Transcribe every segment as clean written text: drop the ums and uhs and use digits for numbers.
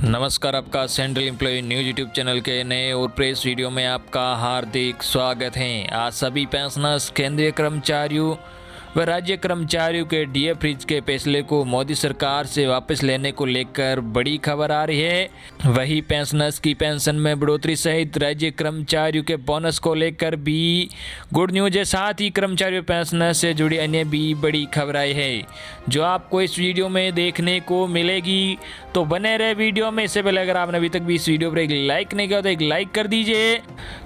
नमस्कार, आपका central employ news YouTube channel के नए और प्रेस वीडियो में आपका हार्दिक स्वागत है। आज सभी पेंशनर्स, केंद्रीय कर्मचारियों व राज्य कर्मचारियों के डीए फ्रीज के फैसले को मोदी सरकार से वापस लेने को लेकर बड़ी खबर आ रही है। वही पेंशनर्स की पेंशन में बढ़ोतरी सहित राज्य कर्मचारियों के बोनस को लेकर भी गुड न्यूज है। साथ ही कर्मचारियों पेंशनर्स से जुड़ी अन्य भी बड़ी खबर आई है जो आपको इस वीडियो में देखने को मिलेगी। तो बने रहे वीडियो में। इससे पहले अगर आपने अभी तक भी इस वीडियो पर एक लाइक नहीं किया तो एक लाइक कर दीजिए,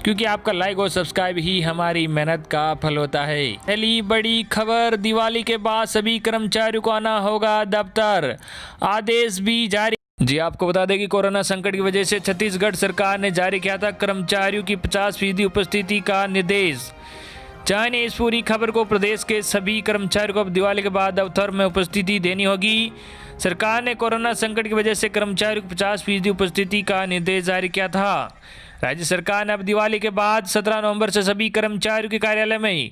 क्योंकि आपका लाइक और सब्सक्राइब ही हमारी मेहनत का फल होता है। पहली बड़ी खबर, दिवाली के बाद सभी कर्मचारियों को आना होगा दफ्तर, आदेश भी जारी। जी आपको बता दें कि कोरोना संकट की वजह से छत्तीसगढ़ सरकार ने जारी किया था कर्मचारियों की 50% उपस्थिति का निर्देश। जानिए इस पूरी खबर को। प्रदेश के सभी कर्मचारियों को अब दिवाली के बाद दफ्तर में उपस्थिति देनी होगी। सरकार ने कोरोना संकट की वजह से कर्मचारियों को 50% उपस्थिति का निर्देश जारी किया था। राज्य सरकार ने अब दिवाली के बाद 17 नवंबर से सभी कर्मचारियों के कार्यालय में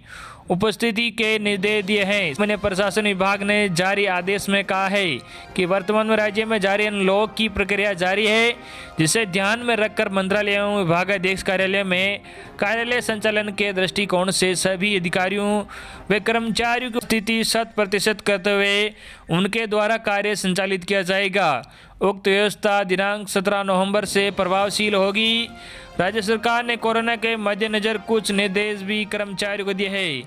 उपस्थिति के निर्देश दिए हैं। सामान्य प्रशासन विभाग ने जारी आदेश में कहा है कि वर्तमान में राज्य में जारी अनलॉक की प्रक्रिया जारी है, जिसे ध्यान में रखकर मंत्रालय एवं विभागाध्यक्ष कार्यालय में कार्यालय संचालन के दृष्टिकोण से सभी अधिकारियों व कर्मचारियों की स्थिति 100% करते हुए उनके द्वारा कार्य संचालित किया जाएगा। उक्त व्यवस्था दिनांक 17 नवंबर से प्रभावशील होगी। राज्य सरकार ने कोरोना के मद्देनजर कुछ निर्देश भी कर्मचारियों को दिए हैं।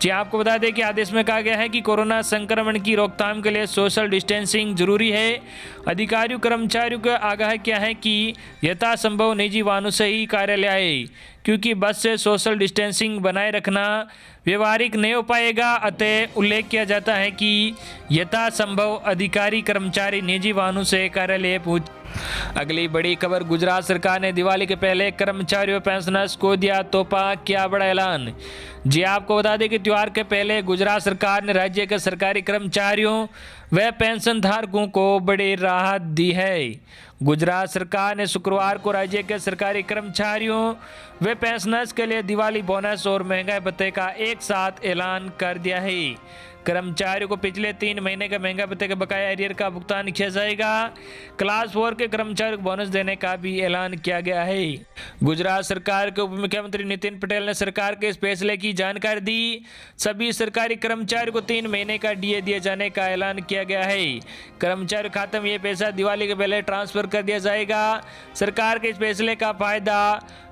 जी आपको बता दें कि आदेश में कहा गया है कि कोरोना संक्रमण की रोकथाम के लिए सोशल डिस्टेंसिंग जरूरी है। अधिकारियों कर्मचारियों को आगाह किया है कि यथासंभव निजी वाहनों से ही कार्यालय आए, क्योंकि बस से सोशल डिस्टेंसिंग बनाए रखना व्यवहारिक नहीं हो पाएगा। अतः उल्लेख किया जाता है कि यथासंभव अधिकारी कर्मचारी निजी वाहनों से कार्यालय पहुंच। अगली बड़ी खबर, गुजरात सरकार ने दिवाली के पहले कर्मचारियों पेंशनर्स को दिया तोहफा, क्या बड़ा ऐलान। जी आपको बता दें कि त्योहार के पहले गुजरात सरकार ने राज्य के सरकारी कर्मचारियों व पेंशन धारकों को बड़ी राहत दी है। गुजरात सरकार ने शुक्रवार को राज्य के सरकारी कर्मचारियों व पेंशनर्स के लिए दिवाली बोनस और महंगाई भत्ते का एक साथ ऐलान कर दिया है। कर्मचारियों को पिछले 3 महीने के महंगाई भत्ते के बकाया एरियर का भुगतान किया जाएगा। क्लास 4 के कर्मचारियों को बोनस देने का भी ऐलान किया गया है। गुजरात सरकार के उप मुख्यमंत्री नितिन पटेल ने सरकार के इस फैसले की जानकारी दी। सभी सरकारी कर्मचारियों को 3 महीने का डीए दिए जाने का ऐलान किया गया है। कर्मचारी खाते में ये पैसा दिवाली के पहले ट्रांसफर कर दिया जाएगा। सरकार के इस फैसले का फायदा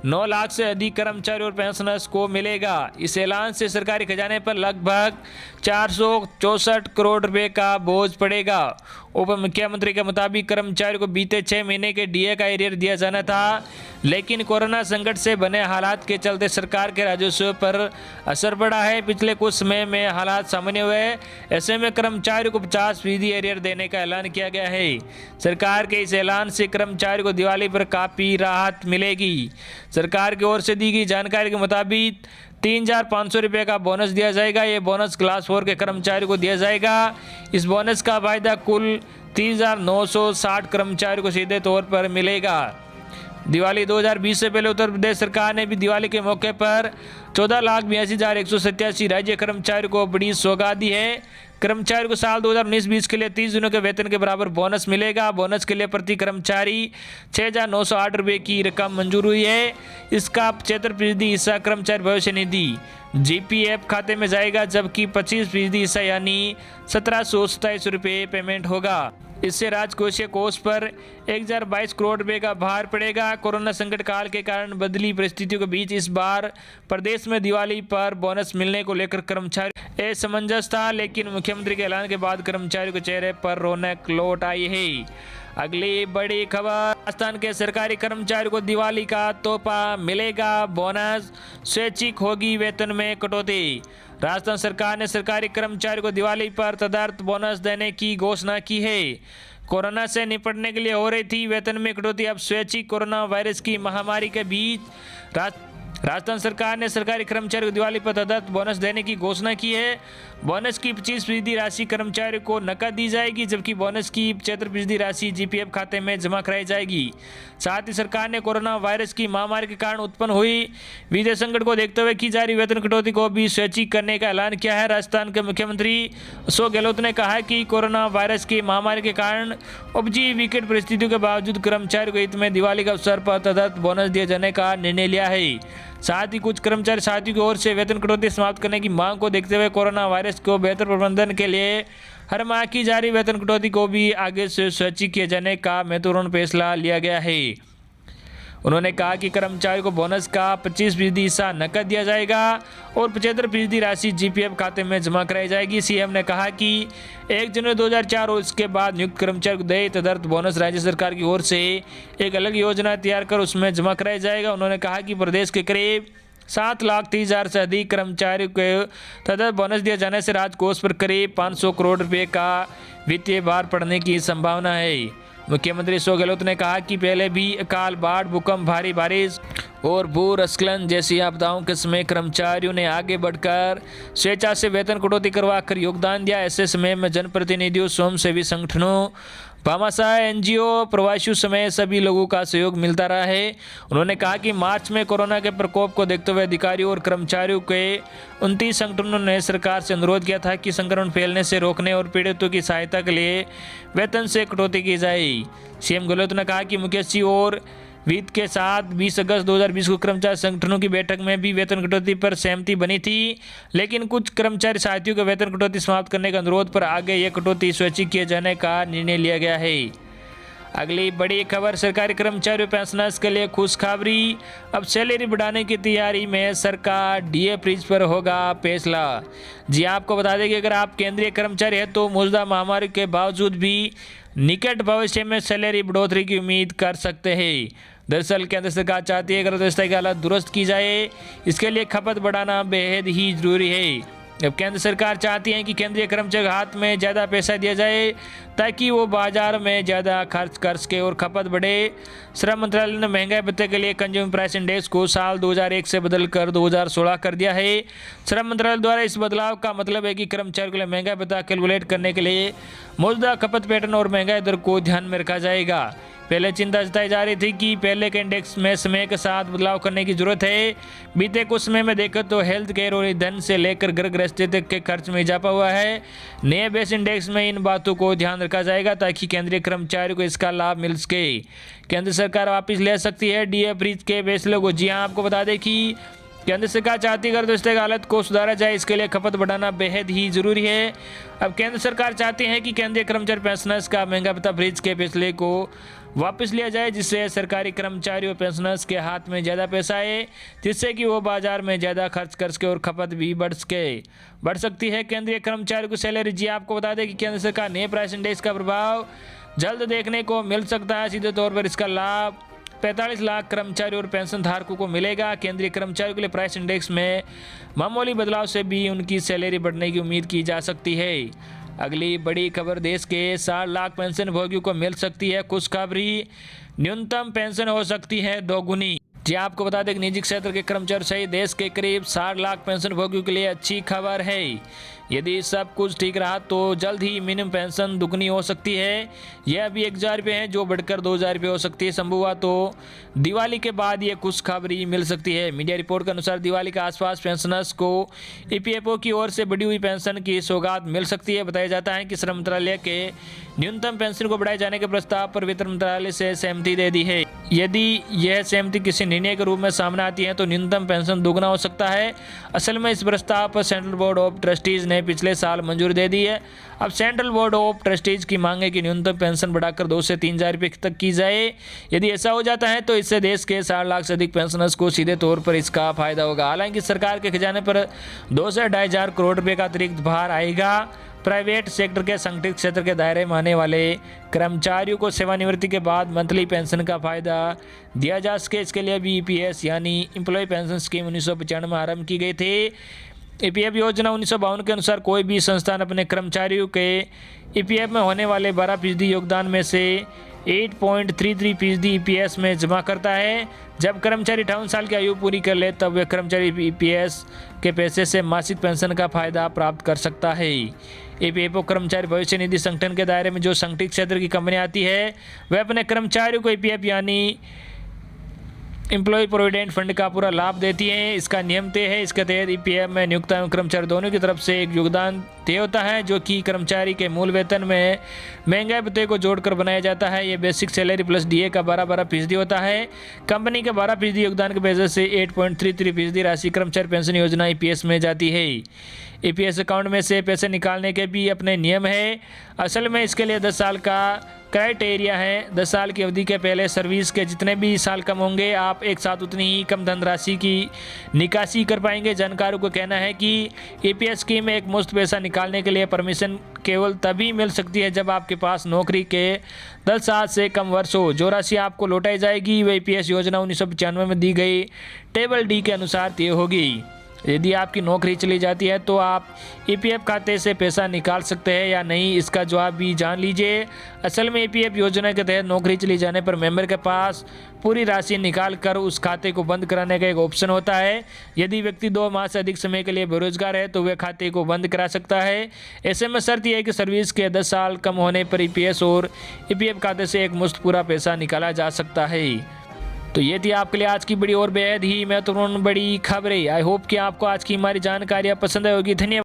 9 लाख से अधिक कर्मचारियों और पेंशनर्स को मिलेगा। इस ऐलान से सरकारी खजाने पर लगभग 464 करोड़ रुपए का बोझ पड़ेगा। उप मुख्यमंत्री के मुताबिक कर्मचारियों को बीते 6 महीने के डीए का एरियर दिया जाना था, लेकिन कोरोना संकट से बने हालात के चलते सरकार के राजस्व पर असर पड़ा है। पिछले कुछ समय में हालात सामान्य हुए, ऐसे में कर्मचारियों को 50% एरियर देने का ऐलान किया गया है। सरकार के इस ऐलान से कर्मचारियों को दिवाली पर काफ़ी राहत मिलेगी। सरकार की ओर से दी गई जानकारी के मुताबिक 3,500 रुपये का बोनस दिया जाएगा। ये बोनस क्लास 4 के कर्मचारियों को दिया जाएगा। इस बोनस का फायदा कुल 3,960 कर्मचारियों को सीधे तौर पर मिलेगा। दिवाली 2020 से पहले उत्तर प्रदेश सरकार ने भी दिवाली के मौके पर 14,82,187 राज्य कर्मचारियों को बड़ी सौगात दी है। कर्मचारियों को साल 2019-20 के लिए 30 दिनों के वेतन के बराबर बोनस मिलेगा। बोनस के लिए प्रति कर्मचारी 6,908 रुपये की रकम मंजूर हुई है। इसका 75% हिस्सा कर्मचारी भविष्य निधि जीपीएफ खाते में जाएगा, जबकि 25% हिस्सा यानी 1,727 रुपये पेमेंट होगा। इससे राजकोषीय कोष पर 1,022 करोड़ रुपए का भार पड़ेगा। कोरोना संकट काल के कारण बदली परिस्थितियों के बीच इस बार प्रदेश में दिवाली पर बोनस मिलने को लेकर कर्मचारी असमंजस था, लेकिन मुख्यमंत्री के ऐलान के बाद कर्मचारियों के चेहरे पर रौनक लौट आई है। अगली बड़ी खबर, राजस्थान के सरकारी कर्मचारियों को दिवाली का तोहफा मिलेगा, बोनस, स्वैच्छिक होगी वेतन में कटौती। राजस्थान सरकार ने सरकारी कर्मचारियों को दिवाली पर तदर्थ बोनस देने की घोषणा की है। कोरोना से निपटने के लिए हो रही थी वेतन में कटौती, अब स्वैच्छिक कोरोना वायरस की महामारी के बीच राजस्थान सरकार ने सरकारी कर्मचारियों को दिवाली पर तदर्थ बोनस देने की घोषणा की है। बोनस की 25% राशि कर्मचारियों को नकद दी जाएगी, जबकि बोनस की 75% राशि जीपीएफ खाते में जमा कराई जाएगी। साथ ही सरकार ने कोरोना वायरस की महामारी के कारण उत्पन्न हुई वित्तीय संकट को देखते हुए की जा रही वेतन कटौती को भी स्वैच्छिक करने का ऐलान किया है। राजस्थान के मुख्यमंत्री अशोक गहलोत ने कहा है कि कोरोना वायरस की महामारी के कारण उपजी विकट परिस्थितियों के बावजूद कर्मचारियों के हित में दिवाली के अवसर पर तदर्थ बोनस दिए जाने का निर्णय लिया है। साथ ही कुछ कर्मचारी साथियों की ओर से वेतन कटौती समाप्त करने की मांग को देखते हुए कोरोना वायरस को बेहतर प्रबंधन के लिए हर माह की जा रही वेतन कटौती को भी आगे से स्वैच्छिक किए जाने का महत्वपूर्ण फैसला लिया गया है। उन्होंने कहा कि कर्मचारियों को बोनस का 25% हिस्सा नकद दिया जाएगा और 75% राशि जीपीएफ खाते में जमा कराई जाएगी। सीएम ने कहा कि 1 जनवरी 2004 और इसके बाद नियुक्त कर्मचारी को देय तदर्थ बोनस राज्य सरकार की ओर से एक अलग योजना तैयार कर उसमें जमा कराया जाएगा। उन्होंने कहा कि प्रदेश के करीब 7,30,000 से अधिक कर्मचारियों को तदर्थ बोनस दिए जाने से राजकोष पर करीब 500 करोड़ रुपये का वित्तीय भार पड़ने की संभावना है। मुख्यमंत्री अशोक गहलोत ने कहा कि पहले भी अकाल, बाढ़, भूकंप, भारी बारिश और भूस्खलन जैसी आपदाओं के समय कर्मचारियों ने आगे बढ़कर स्वेच्छा से वेतन कटौती करवा कर योगदान दिया। ऐसे समय में जनप्रतिनिधियों, स्वयंसेवी संगठनों, भामाशाह, एनजीओ, प्रवासियों समेत सभी लोगों का सहयोग मिलता रहा है। उन्होंने कहा कि मार्च में कोरोना के प्रकोप को देखते हुए अधिकारियों और कर्मचारियों के 29 संगठनों ने सरकार से अनुरोध किया था कि संक्रमण फैलने से रोकने और पीड़ितों की सहायता के लिए वेतन से कटौती की जाए। सीएम गहलोत ने कहा कि मुख्य सचिव और वित्त के साथ 20 अगस्त 2020 को कर्मचारी संगठनों की बैठक में भी वेतन कटौती पर सहमति बनी थी, लेकिन कुछ कर्मचारी साथियों के वेतन कटौती समाप्त करने के अनुरोध पर आगे यह कटौती स्वैच्छिक किए जाने का निर्णय लिया गया है। अगली बड़ी खबर सरकारी कर्मचारियों पेंशनर्स के लिए खुशखबरी। अब सैलरी बढ़ाने की तैयारी में सरकार डीए फ्रीज पर होगा फैसला। जी आपको बता दें कि अगर आप केंद्रीय कर्मचारी हैं तो मौजूदा महामारी के बावजूद भी निकट भविष्य में सैलरी बढ़ोतरी की उम्मीद कर सकते हैं। दरअसल केंद्र सरकार चाहती है कि अर्थव्यवस्था की हालत दुरुस्त की जाए, इसके लिए खपत बढ़ाना बेहद ही जरूरी है। अब केंद्र सरकार चाहती है कि केंद्रीय कर्मचारी के हाथ में ज़्यादा पैसा दिया जाए ताकि वो बाजार में ज़्यादा खर्च कर सके और खपत बढ़े। श्रम मंत्रालय ने महंगाई भत्ते के लिए कंज्यूमर प्राइस इंडेक्स को साल 2001 से बदलकर 2016 कर दिया है। श्रम मंत्रालय द्वारा इस बदलाव का मतलब है कि कर्मचारियों के लिए महंगाई भत्ता कैलकुलेट करने के लिए मौजूदा खपत पैटर्न और महंगाई दर को ध्यान में रखा जाएगा। पहले चिंता जताई जा रही थी कि पहले के इंडेक्स में समय के साथ बदलाव करने की जरूरत है। बीते कुछ समय में देखा तो हेल्थ केयर और ईंधन से लेकर घर गृहस्थी तक के खर्च में इजाफा हुआ है। नए बेस इंडेक्स में इन बातों को ध्यान रखा जाएगा ताकि केंद्रीय कर्मचारियों को इसका लाभ मिल सके। केंद्र सरकार वापस ले सकती है डीए फ्रीज के फैसले को। जी हाँ, आपको बता दें कि केंद्र सरकार चाहती है अर्थव्यवस्था की हालत को सुधारा जाए, इसके लिए खपत बढ़ाना बेहद ही जरूरी है। अब केंद्र सरकार चाहती है कि केंद्रीय कर्मचारी पेंशनर्स का महंगा भत्ता फ्रीज के फैसले को वापस लिया जाए, जिससे सरकारी कर्मचारियों और पेंशनर्स के हाथ में ज़्यादा पैसा आए, जिससे कि वो बाजार में ज़्यादा खर्च कर सके और खपत भी बढ़ सकती है केंद्रीय कर्मचारियों की सैलरी। जी आपको बता दें कि केंद्र सरकार नए प्राइस इंडेक्स का प्रभाव जल्द देखने को मिल सकता है। सीधे तौर पर इसका लाभ 45 लाख कर्मचारियों और पेंशन धारकों को मिलेगा। केंद्रीय कर्मचारियों के लिए प्राइस इंडेक्स में मामूली बदलाव से भी उनकी सैलरी बढ़ने की उम्मीद की जा सकती है। अगली बड़ी खबर, देश के 60 लाख पेंशन भोगियों को मिल सकती है खुशखबरी। न्यूनतम पेंशन हो सकती है दोगुनी। जी आपको बता दें कि निजी क्षेत्र के कर्मचारी सहित देश के करीब 60 लाख पेंशन भोगियों के लिए अच्छी खबर है। यदि सब कुछ ठीक रहा तो जल्द ही मिनिमम पेंशन दुगनी हो सकती है। यह अभी 1,000 रुपये है, जो बढ़कर 2,000 रुपये हो सकती है। संभव हुआ तो दिवाली के बाद ये खुशखबरी मिल सकती है। मीडिया रिपोर्ट के अनुसार दिवाली के आसपास पेंशनर्स को ईपीएफओ की ओर से बढ़ी हुई पेंशन की सौगात मिल सकती है। बताया जाता है कि श्रम मंत्रालय के न्यूनतम पेंशन को बढ़ाए जाने के प्रस्ताव पर वित्त मंत्रालय से सहमति दे दी है। यदि यह सहमति किसी निर्णय के रूप में सामने आती है तो न्यूनतम पेंशन दोगुना हो सकता है। असल में इस प्रस्ताव पर सेंट्रल बोर्ड ऑफ ट्रस्टीज ने पिछले साल मंजूरी दे दी है। अब सेंट्रल बोर्ड ऑफ ट्रस्टीज की मांग है कि न्यूनतम पेंशन बढ़ाकर 2 से 3,000 रुपये तक की जाए। यदि ऐसा हो जाता है तो इससे देश के 60 लाख से अधिक पेंशनर्स को सीधे तौर पर इसका फायदा होगा। हालांकि सरकार के खजाने पर 2 से 2,500 करोड़ रुपये का अतिरिक्त भार आएगा। प्राइवेट सेक्टर के संगठित क्षेत्र के दायरे में आने वाले कर्मचारियों को सेवानिवृत्ति के बाद मंथली पेंशन का फायदा दिया जा सके, इसके लिए भी ईपीएस यानी एम्प्लॉय पेंशन स्कीम 1995 में आरंभ की गई थी। ईपीएफ योजना 1952 के अनुसार कोई भी संस्थान अपने कर्मचारियों के ईपीएफ में होने वाले 12% योगदान में से 8.33% EPS में जमा करता है। जब कर्मचारी 58 साल की आयु पूरी कर ले तब वह कर्मचारी EPS के पैसे से मासिक पेंशन का फायदा प्राप्त कर सकता है। EPFO कर्मचारी भविष्य निधि संगठन के दायरे में जो संगठित क्षेत्र की कंपनियां आती है वह अपने कर्मचारियों को EPF यानी एम्प्लॉय प्रोविडेंट फंड का पूरा लाभ देती हैं। इसका नियम तय है। इसके तहत EPF में नियोक्ता एवं कर्मचारी दोनों की तरफ से एक योगदान तय होता है जो कि कर्मचारी के मूल वेतन में महंगाई भत्ते को जोड़कर बनाया जाता है। ये बेसिक सैलरी प्लस DA का 12% होता है। कंपनी के 12% योगदान की वजह से 8.33% राशि कर्मचारी पेंशन योजना EPS में जाती है। EPS अकाउंट में से पैसे निकालने के भी अपने नियम है। असल में इसके लिए 10 साल का क्राइटेरिया है। 10 साल की अवधि के पहले सर्विस के जितने भी साल कम होंगे आप एक साथ उतनी ही कम धनराशि की निकासी कर पाएंगे। जानकारों को कहना है कि EPS स्कीम में एक मुश्त पैसा निकालने के लिए परमिशन केवल तभी मिल सकती है जब आपके पास नौकरी के 10 साल से कम वर्ष हो। जो राशि आपको लौटाई जाएगी वह EPS योजना 1995 में दी गई टेबल D के अनुसार तय होगी। यदि आपकी नौकरी चली जाती है तो आप EPF खाते से पैसा निकाल सकते हैं या नहीं, इसका जवाब भी जान लीजिए। असल में EPF योजना के तहत नौकरी चली जाने पर मेंबर के पास पूरी राशि निकाल कर उस खाते को बंद कराने का एक ऑप्शन होता है। यदि व्यक्ति 2 माह से अधिक समय के लिए बेरोजगार है तो वह खाते को बंद करा सकता है। ऐसे में शर्त यह है कि सर्विस के 10 साल कम होने पर EPS और EPF खाते से एक मुश्त पूरा पैसा निकाला जा सकता है। तो ये थी आपके लिए आज की बड़ी और बेहद ही महत्वपूर्ण बड़ी खबरें। आई होप कि आपको आज की हमारी जानकारियाँ पसंद आई होगी। धन्यवाद।